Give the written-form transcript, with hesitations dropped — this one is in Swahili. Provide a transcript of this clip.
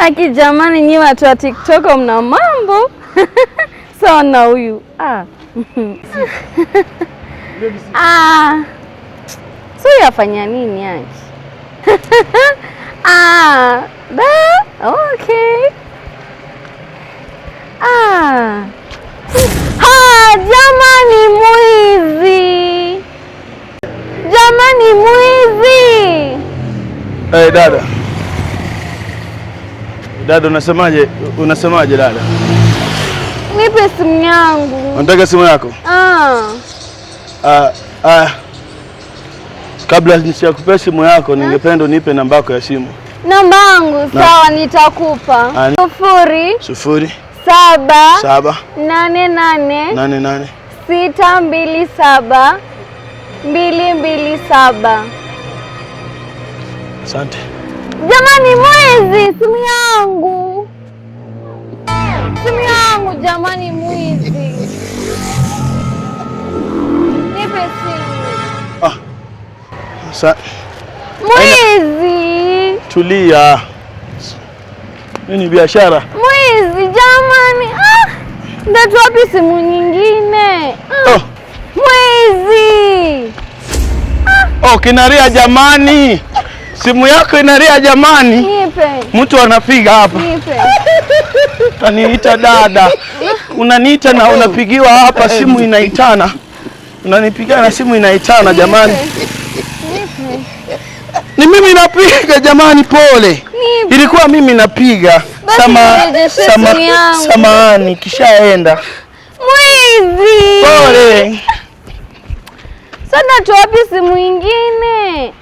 Aki jamani, nyi watu wa TikTok mna mambo. Sana huyu. So yafanya nini Aki? Okay. Jamani mwizi. Jamani mwizi. Hey, dada. Dada unasemaje? Unasemaje dada? Nipe simu yangu. Unataka simu yako? Kabla nishakupa simu yako ningependa unipe namba yako ya simu. Namba yangu sawa, nitakupa. 0 7 7 88 88 627 227. Asante. Jamani mwizi, simu yangu. Simu yangu jamani mwizi. Nipe simu. Mwizi. Tulia. Nini biashara? Mwizi jamani. Ndio wapi simu nyingine? Mwizi. Kinaria jamani. Simu yako inaria jamani. Nipe. Mtu anapiga hapa. Nipe. Unaniita dada. Unaniita na unapigiwa hapa, simu inaitana. Unanipigia na simu inaitana jamani. Nipe. Ni mimi napiga jamani, pole. Nipe. Ilikuwa mimi napiga. Samahani, kishaenda. Mwizi. Pole. Sasa tuwapi simu nyingine?